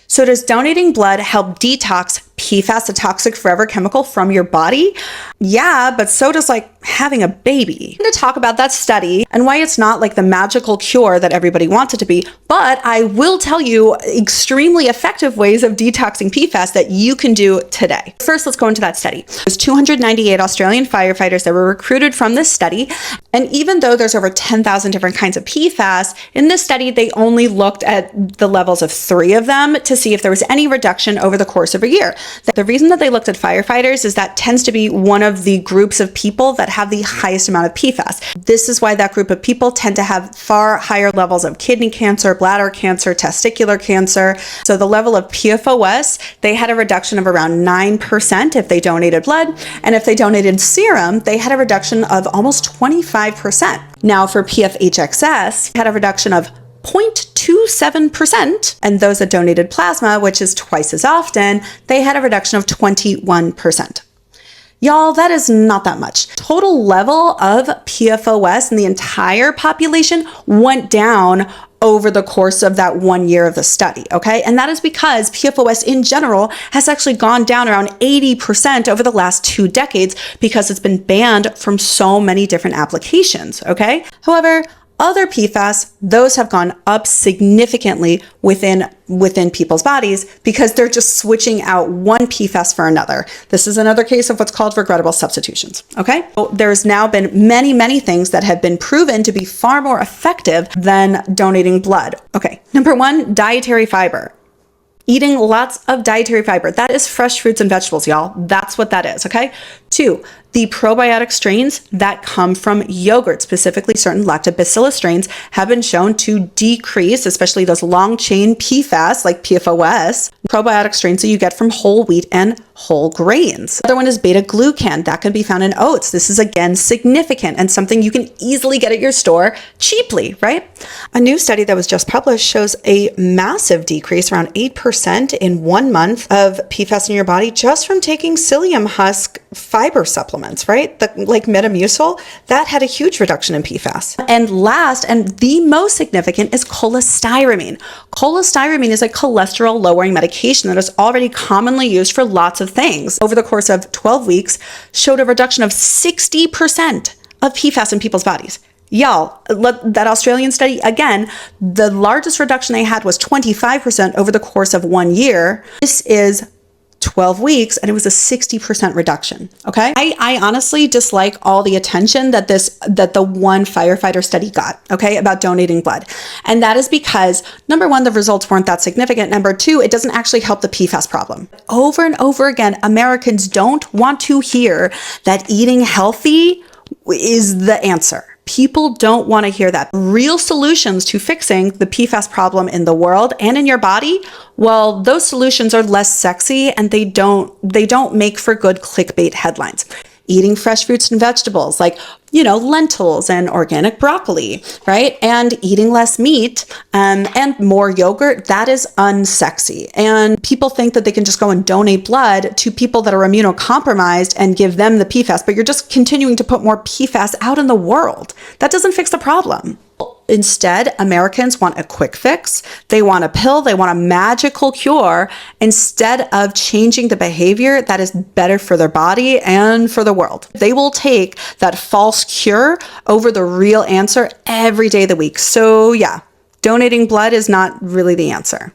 So does donating blood help detox PFAS, a toxic forever chemical, from your body? Yeah, but so does like having a baby. I'm going to talk about that study and why it's not like the magical cure that everybody wants it to be, but I will tell you extremely effective ways of detoxing PFAS that you can do today. First, let's go into that study. There's 298 Australian firefighters that were recruited from this study. And even though there's over 10,000 different kinds of PFAS, in this study, they only looked at the levels of 3 of them to see if there was any reduction over the course of a year. The reason that they looked at firefighters is that tends to be one of the groups of people that have the highest amount of PFAS. This is why that group of people tend to have far higher levels of kidney cancer, bladder cancer, testicular cancer. So the level of PFOS, they had a reduction of around 9% if they donated blood. And if they donated serum, they had a reduction of almost 25%. Now for PFHXS, had a reduction of 0.27%, and those that donated plasma, which is twice as often, they had a reduction of 21%. Y'all, that is not that much. Total level of PFOS in the entire population went down over the course of that 1 year of the study, okay? And that is because PFOS in general has actually gone down around 80% over the last 2 decades because it's been banned from so many different applications, okay? However, other PFAS, those have gone up significantly within people's bodies because they're just switching out one PFAS for another. This is another case of what's called regrettable substitutions, okay? So there's now been many, many things that have been proven to be far more effective than donating blood. Okay, number 1, dietary fiber. Eating lots of dietary fiber. That is fresh fruits and vegetables, y'all. That's what that is, okay? 2, the probiotic strains that come from yogurt, specifically certain lactobacillus strains, have been shown to decrease, especially those long-chain PFAS, like PFOS, probiotic strains that you get from whole wheat and whole grains. The other one is beta-glucan. That can be found in oats. This is, again, significant and something you can easily get at your store cheaply, right? A new study that was just published shows a massive decrease, around 8% in 1 month, of PFAS in your body just from taking psyllium husk fiber supplements, right? Like Metamucil, that had a huge reduction in PFAS. And last, and the most significant, is cholestyramine. Cholestyramine is a cholesterol lowering medication that is already commonly used for lots of things. Over the course of 12 weeks, showed a reduction of 60% of PFAS in people's bodies. Y'all, that Australian study, again, the largest reduction they had was 25% over the course of 1 year. This is 12 weeks, and it was a 60% reduction, okay? I honestly dislike all the attention that the one firefighter study got, okay, about donating blood. And that is because, number 1, the results weren't that significant. Number 2, it doesn't actually help the PFAS problem. Over and over again, Americans don't want to hear that eating healthy is the answer. People don't want to hear that. Real solutions to fixing the PFAS problem in the world and in your body, well, those solutions are less sexy and they don't make for good clickbait headlines. Eating fresh fruits and vegetables like, lentils and organic broccoli, right? And eating less meat and more yogurt, that is unsexy. And people think that they can just go and donate blood to people that are immunocompromised and give them the PFAS, but you're just continuing to put more PFAS out in the world. That doesn't fix the problem. Instead, Americans want a quick fix. They want a pill. They want a magical cure instead of changing the behavior that is better for their body and for the world. They will take that false cure over the real answer every day of the week. So yeah, donating blood is not really the answer.